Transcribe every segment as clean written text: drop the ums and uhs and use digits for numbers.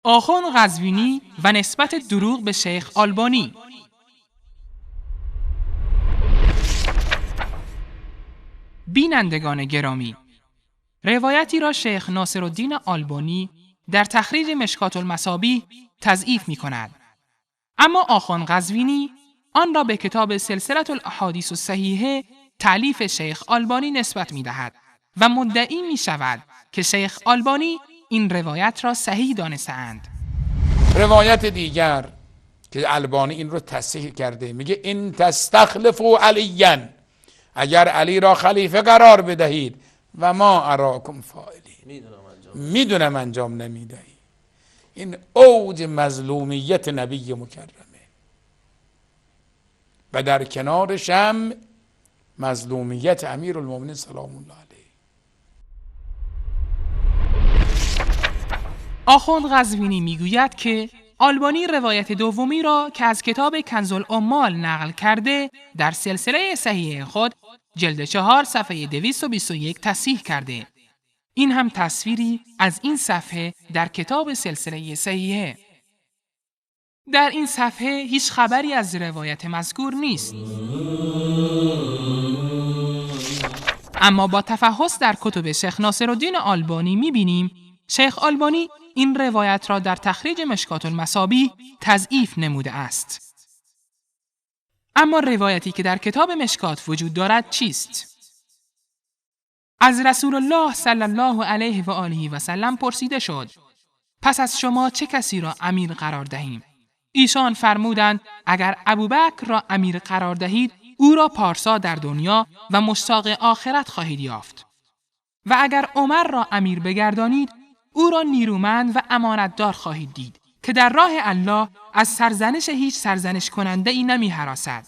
آخوند قزوینی و نسبت دروغ به شیخ آلبانی. بینندگان گرامی، روایتی را شیخ ناصرالدین آلبانی در تخریج مشکات المصابیح تضعیف می کند. اما آخوند قزوینی آن را به کتاب سلسله الاحادیث الصحیحه تألیف شیخ آلبانی نسبت می دهد و مدعی می شود که شیخ آلبانی این روایت را صحیح دانسته‌اند. روایت دیگر که البانی این رو تصحیح کرده میگه این تستخلفوا علیا، اگر علی را خلیفه قرار بدهید و ما اراکم فاعلین، میدونم انجام نمیدهید. این اوج مظلومیت نبی مکرمه و در کنارش هم مظلومیت امیرالمومنین سلام الله علیه. آخوند قزوینی میگوید که آلبانی روایت دومی را که از کتاب کنز العمال نقل کرده در سلسله صحیح خود جلد 4 صفحه 221 تصحیح کرده. این هم تصویری از این صفحه در کتاب سلسله صحیحه. در این صفحه هیچ خبری از روایت مذکور نیست. اما با تفحص در کتب شیخ ناصرالدین آلبانی می‌بینیم شیخ آلبانی این روایت را در تخریج مشکات المصابیح تضعیف نموده است. اما روایتی که در کتاب مشکات وجود دارد چیست؟ از رسول الله صلی الله علیه و آله و سلم پرسیده شد: پس از شما چه کسی را امیر قرار دهیم؟ ایشان فرمودند اگر ابوبکر را امیر قرار دهید او را پارسا در دنیا و مشتاق آخرت خواهید یافت، و اگر عمر را امیر بگردانید او را نیرومند و امانتدار خواهید دید که در راه الله از سرزنش هیچ سرزنش کننده ای نمی هراسد.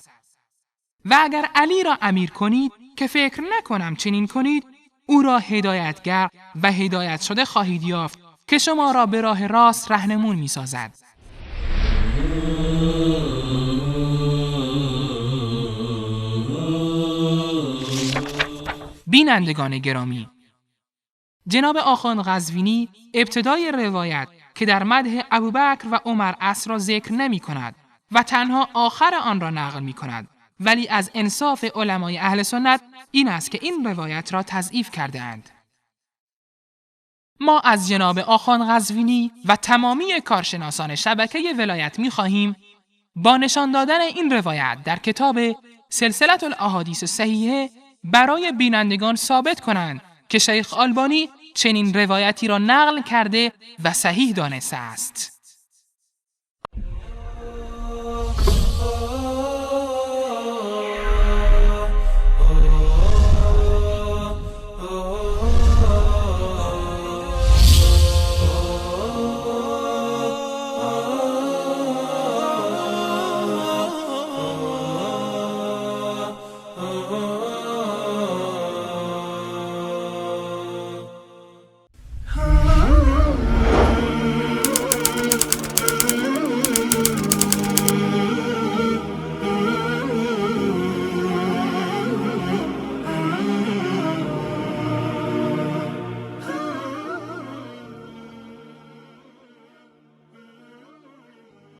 و اگر علی را امیر کنید که فکر نکنم چنین کنید، او را هدایتگر و هدایت شده خواهید یافت که شما را به راه راست راهنمون می سازد. بینندگان گرامی، جناب آخوند قزوینی ابتدای روایت که در مدح ابوبکر و عمر است را ذکر نمی کند و تنها آخر آن را نقل می کند، ولی از انصاف علمای اهل سنت این است که این روایت را تضعیف کرده اند. ما از جناب آخوند قزوینی و تمامی کارشناسان شبکه ولایت می خواهیم با نشان دادن این روایت در کتاب سلسله الاحادیث الصحیحه برای بینندگان ثابت کنند که شیخ آلبانی چنین روایتی را نقل کرده و صحیح دانسته است.